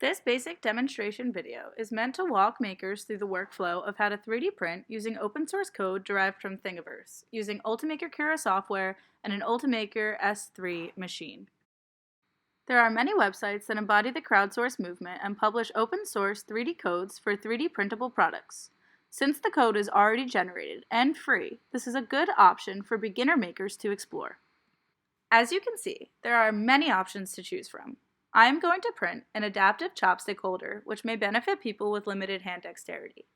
This basic demonstration video is meant to walk makers through the workflow of how to 3D print using open source code derived from Thingiverse, using Ultimaker Cura software and an Ultimaker S3 machine. There are many websites that embody the crowdsource movement and publish open source 3D codes for 3D printable products. Since the code is already generated and free, this is a good option for beginner makers to explore. As you can see, there are many options to choose from. I am going to print an adaptive chopstick holder, which may benefit people with limited hand dexterity.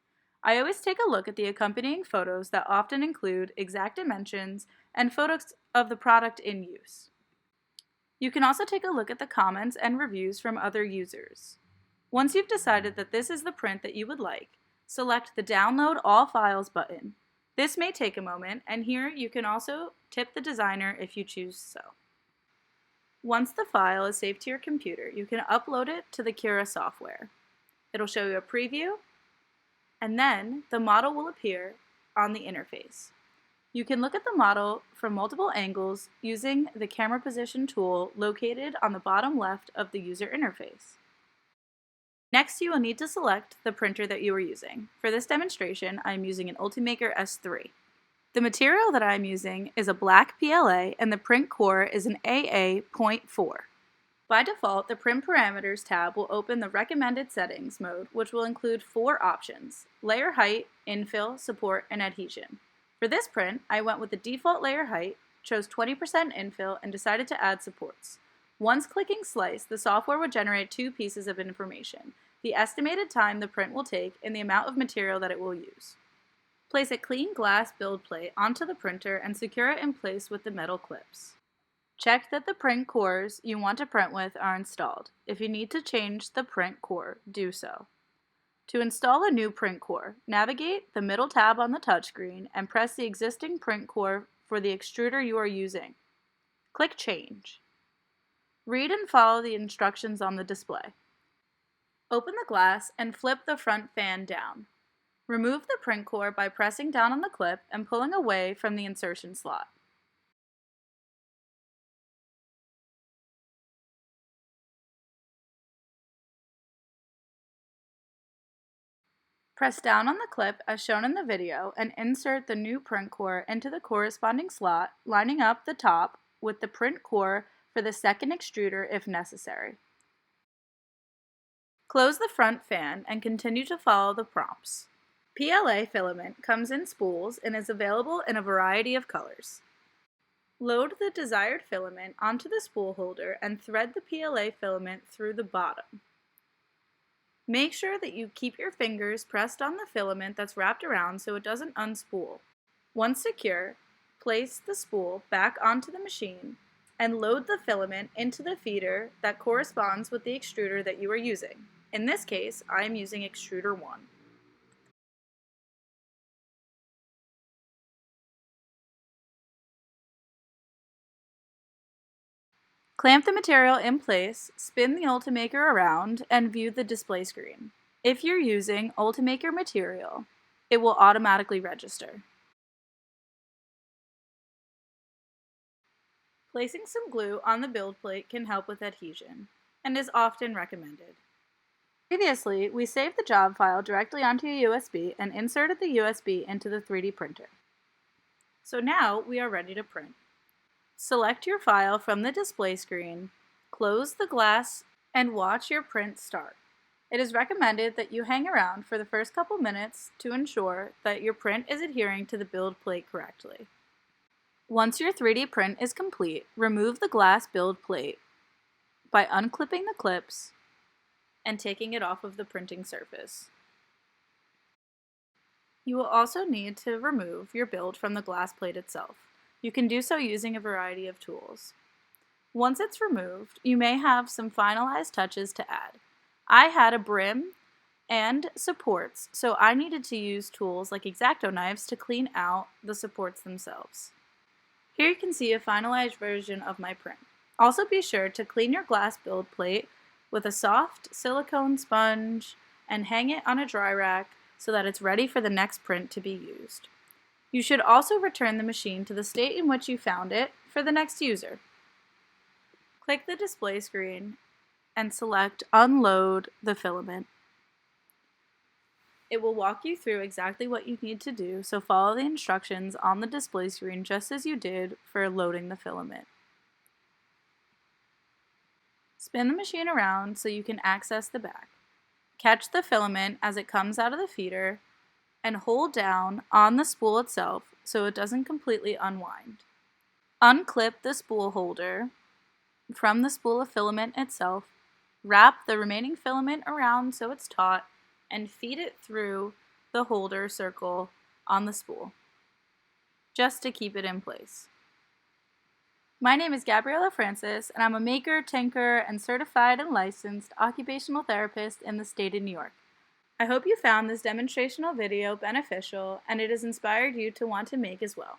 I always take a look at the accompanying photos that often include exact dimensions and photos of the product in use. You can also take a look at the comments and reviews from other users. Once you've decided that this is the print that you would like, select the Download All Files button. This may take a moment, and here you can also tip the designer if you choose so. Once the file is saved to your computer, you can upload it to the Cura software. It'll show you a preview, and then the model will appear on the interface. You can look at the model from multiple angles using the camera position tool located on the bottom left of the user interface. Next, you will need to select the printer that you are using. For this demonstration, I am using an Ultimaker S3. The material that I am using is a black PLA and the print core is an AA.4. By default, the Print Parameters tab will open the Recommended Settings mode, which will include 4 options: layer height, infill, support, and adhesion. For this print, I went with the default layer height, chose 20% infill, and decided to add supports. Once clicking Slice, the software will generate 2 pieces of information: the estimated time the print will take and the amount of material that it will use. Place a clean glass build plate onto the printer and secure it in place with the metal clips. Check that the print cores you want to print with are installed. If you need to change the print core, do so. To install a new print core, navigate the middle tab on the touchscreen and press the existing print core for the extruder you are using. Click Change. Read and follow the instructions on the display. Open the glass and flip the front fan down. Remove the print core by pressing down on the clip and pulling away from the insertion slot. Press down on the clip as shown in the video and insert the new print core into the corresponding slot, lining up the top with the print core for the second extruder if necessary. Close the front fan and continue to follow the prompts. PLA filament comes in spools and is available in a variety of colors. Load the desired filament onto the spool holder and thread the PLA filament through the bottom. Make sure that you keep your fingers pressed on the filament that's wrapped around so it doesn't unspool. Once secure, place the spool back onto the machine and load the filament into the feeder that corresponds with the extruder that you are using. In this case, I am using extruder 1. Clamp the material in place, spin the Ultimaker around, and view the display screen. If you're using Ultimaker material, it will automatically register. Placing some glue on the build plate can help with adhesion, and is often recommended. Previously, we saved the job file directly onto a USB and inserted the USB into the 3D printer. So now we are ready to print. Select your file from the display screen, close the glass, and watch your print start. It is recommended that you hang around for the first couple minutes to ensure that your print is adhering to the build plate correctly. Once your 3D print is complete, remove the glass build plate by unclipping the clips and taking it off of the printing surface. You will also need to remove your build from the glass plate itself. You can do so using a variety of tools. Once it's removed, you may have some finalized touches to add. I had a brim and supports, so I needed to use tools like X-Acto knives to clean out the supports themselves. Here you can see a finalized version of my print. Also be sure to clean your glass build plate with a soft silicone sponge and hang it on a dry rack so that it's ready for the next print to be used. You should also return the machine to the state in which you found it for the next user. Click the display screen and select Unload the filament. It will walk you through exactly what you need to do, so follow the instructions on the display screen just as you did for loading the filament. Spin the machine around so you can access the back. Catch the filament as it comes out of the feeder and hold down on the spool itself so it doesn't completely unwind. Unclip the spool holder from the spool of filament itself, wrap the remaining filament around so it's taut, and feed it through the holder circle on the spool, just to keep it in place. My name is Gabriella Francis, and I'm a maker, tinkerer, and certified and licensed occupational therapist in the state of New York. I hope you found this demonstrational video beneficial and it has inspired you to want to make as well.